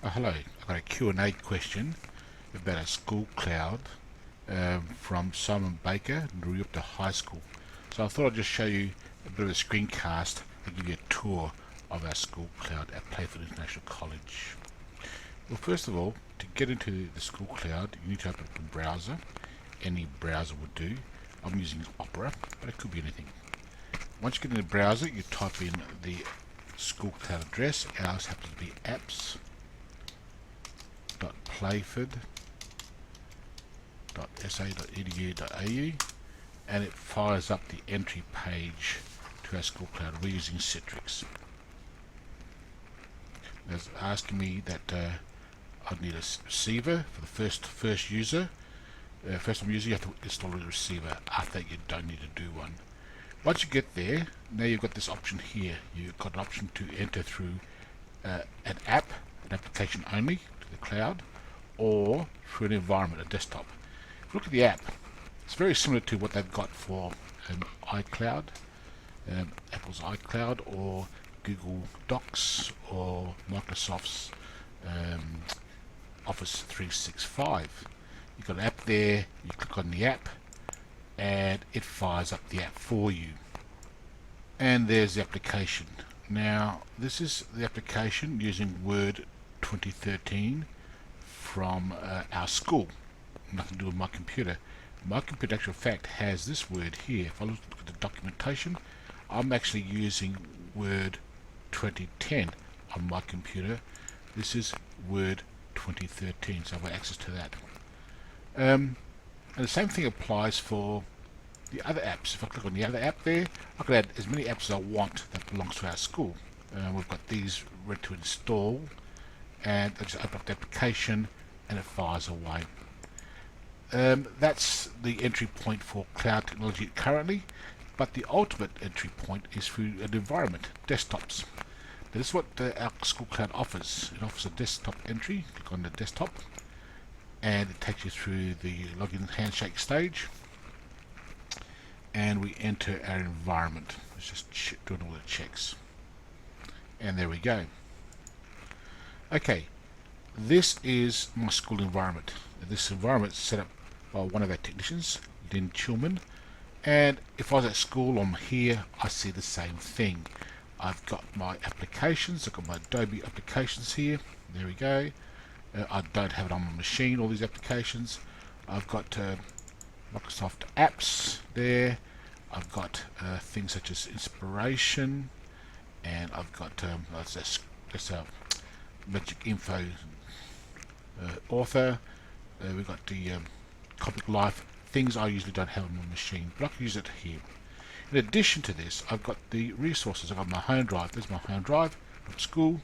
Hello, I've got a Q&A question about a school cloud from Simon Baker, Nuruyupta High School. So I thought I'd just show you a bit of a screencast and give you a tour of our school cloud at Playford International College. Well, first of all, to get into the school cloud, you need to open up a browser. Any browser would do. I'm using Opera, but it could be anything. Once you get in the browser, you type in the school cloud address. Ours happens to be apps.playford.sa.edu.au, and it fires up the entry page to our school cloud. We're using Citrix. It's asking me that I need a receiver for the first user. First time user, you have to install a receiver. After that, you don't need to do one. Once you get there, now you've got this option here. You've got an option to enter through an application only to the cloud, or through an environment, a desktop. If you look at the app, it's very similar to what they've got for iCloud, Apple's iCloud, or Google Docs, or Microsoft's Office 365. You've got an app there, you click on the app, and it fires up the app for you. And there's the application. Now, this is the application using Word 2013 from our school. Nothing to do with my computer. My computer, in actual fact, has this word here. If I look at the documentation, I'm actually using Word 2010 on my computer. This is Word 2013, so I've got access to that. And the same thing applies for the other apps. If I click on the other app there, I can add as many apps as I want that belongs to our school. We've got these ready to install, and I just open up the application and it fires away. That's the entry point for cloud technology currently, but the ultimate entry point is through an environment, desktops. This is what our school cloud offers. It offers a desktop entry. Click on the desktop, and it takes you through the login handshake stage, and we enter our environment. It's just doing all the checks, and there we go. Okay, this is my school environment. This environment is set up by one of our technicians, Lynn Chilman, and if I was at school, I'm here, I see the same thing. I've got my applications, I've got my Adobe applications here, there we go. I don't have it on my machine, all these applications. I've got Microsoft apps there. I've got things such as inspiration, and I've got that's Magic Info author. We've got the Comic Life, things I usually don't have on my machine, but I can use it here. In addition to this, I've got the resources. I've got my home drive. There's my home drive from school,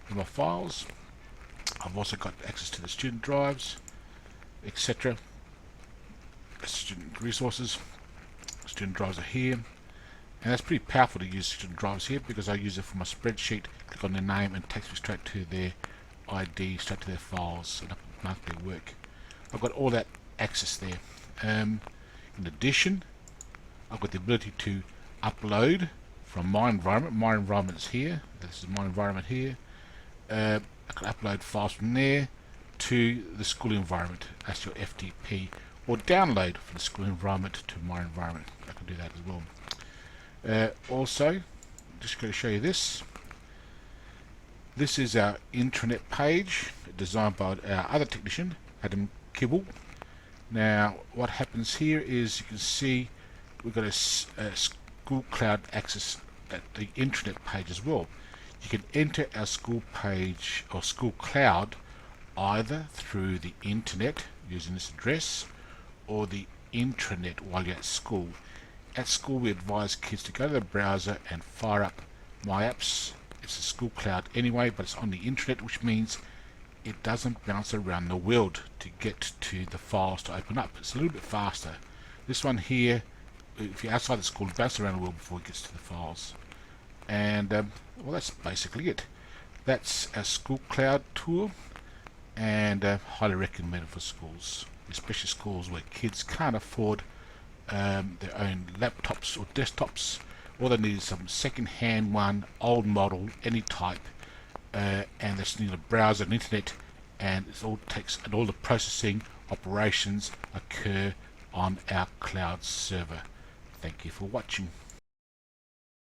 and my files. I've also got access to the student drives, etc. Student resources. Student drives are here, and that's pretty powerful to use student drives here, because I use it for my spreadsheet. Click on their name and it takes me straight to their ID, straight to their files, and I can mark their work. I've got all that access there. In addition, I've got the ability to upload from my environment. My environment's here. This is my environment here. I can upload files from there to the school environment. That's your FTP. Or download from the school environment to my environment. I can do that as well. Also, just going to show you this. This is our intranet page, designed by our other technician, Adam Kibble. Now, what happens here is you can see we've got a school cloud access at the intranet page as well. You can enter our school page or school cloud either through the internet using this address, or the intranet while you're at school. At school, we advise kids to go to the browser and fire up My Apps. It's a school cloud anyway, but it's on the internet, which means it doesn't bounce around the world to get to the files to open up. It's a little bit faster. This one here, if you're outside the school, it bounces around the world before it gets to the files. And well, that's basically it. That's a school cloud tour, and highly recommended for schools, especially schools where kids can't afford their own laptops or desktops. All they need is some second-hand one, old model, any type, and there's a browser and internet, and it all takes, and all the processing operations occur on our cloud server. Thank you for watching.